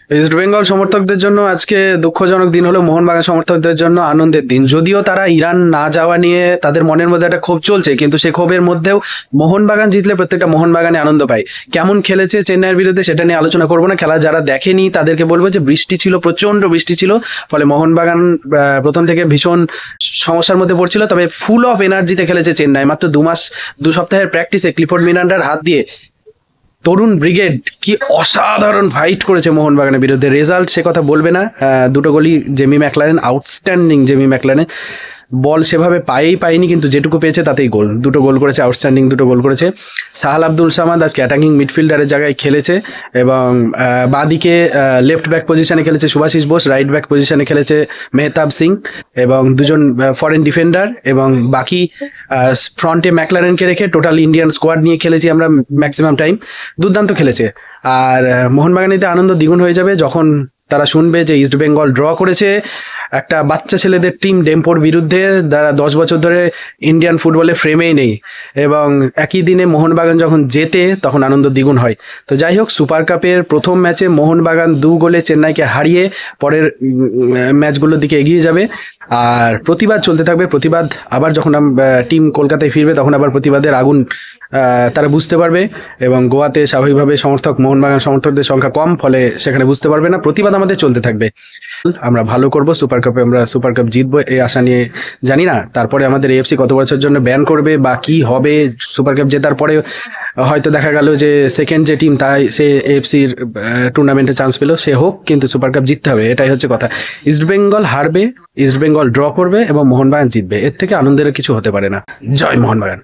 East Bengal সমর্থকদের জন্য আজকে দুঃখজনক দিন হলো, মোহনবাগান সমর্থকদের জন্য আনন্দের দিন। যদিও তারা ইরান না যাওয়া নিয়ে তাদের মনের মধ্যে একটা ক্ষোভ চলছে, কিন্তু সে ক্ষোভের মধ্যেও মোহনবাগান জিতলে প্রত্যেকটা মোহনবাগানে আনন্দ পায়। কেমন খেলেছে চেন্নাইয়ের বিরুদ্ধে সেটা নিয়ে আলোচনা করবো না, খেলা যারা দেখেনি তাদেরকে বলবো যে বৃষ্টি ছিল, প্রচন্ড বৃষ্টি ছিল, ফলে মোহনবাগান প্রথম থেকে ভীষণ সমস্যার মধ্যে পড়ছিল। তবে ফুল অফ এনার্জিতে খেলেছে চেন্নাই। মাত্র 2 সপ্তাহের প্র্যাকটিসে ক্লিফোর্ড মিরান্ডার হাত দিয়ে তরুণ ব্রিগেড কি অসাধারণ ফাইট করেছে মোহনবাগানের বিরুদ্ধে। রেজাল্ট সে কথা বলবে না, দুটো গোলই Jamie McLaren, outstanding Jamie McLaren. বল সেভাবে পায়নি, কিন্তু যেটুকু পেয়েছে তাতেই গোল। 2টো গোল করেছে, আউটস্ট্যান্ডিং 2টো গোল করেছে। সাহাল আব্দুল সামাদ আজকে অ্যাটাকিং মিডফিল্ডারের জায়গায় খেলেছে, এবং বাঁদিকে লেফট ব্যাক পজিশনে খেলেছে সুভাশিস বোস, রাইট ব্যাক পজিশনে খেলেছে মেহতাব সিং, এবং দুজন ফরেন ডিফেন্ডার, এবং বাকি ফ্রন্টে ম্যাকলারেনকে রেখে টোটাল ইন্ডিয়ান স্কোয়াড নিয়ে খেলেছি আমরা ম্যাক্সিমাম টাইম। দুর্দান্ত খেলেছে। আর মোহনবাগানিতে আনন্দ দ্বিগুণ হয়ে যাবে যখন তারা শুনবে যে ইস্ট বেঙ্গল ড্র করেছে একটা বাচ্চা ছেলেদের টিম ডেম্পোর বিরুদ্ধে, যারা 10 বছর ধরে ইন্ডিয়ান ফুটবলে ফ্রেমেই নেই, এবং একই দিনে মোহনবাগান যখন জেতে তখন আনন্দ দ্বিগুণ হয়। তো যাই হোক, সুপার কাপের প্রথম ম্যাচে মোহনবাগান 2 গোলে চেন্নাইকে হারিয়ে পরের ম্যাচগুলোর দিকে এগিয়ে যাবে। আর প্রতিবাদ চলতে থাকবে। প্রতিবাদ আবার যখন টিম কলকাতায় ফিরবে তখন আবার প্রতিবাদের আগুন তারা বুঝতে পারবে, এবং গোয়াতে স্বাভাবিকভাবে মোহনবাগান সমর্থকদের সংখ্যা কম, ফলে সেখানে বুঝতে পারবে না। প্রতিবাদ আমাদের চলতে থাকবে। আমরা ভালো করব, সুপার কাপে আমরা সুপার কাপ জিতবো এই আশা নিয়ে। জানি না তারপরে আমাদের এএফসি কত বছরের জন্য ব্যান করবে বা কি হবে। সুপার কাপ জেতার পরে হয়তো দেখা গেল যে সেকেন্ড যে টিম তাই সে এএফসির টুর্নামেন্টে চান্স পেল, সে হোক, কিন্তু সুপার কাপ জিততে হবে, এটাই হচ্ছে কথা। ইস্ট বেঙ্গল হারবে, ইস্ট বেঙ্গল ড্র করবে, এবং মোহনবাগান জিতবে। এর থেকে আনন্দের কিছু হতে পারে না। জয় মোহনবাগান।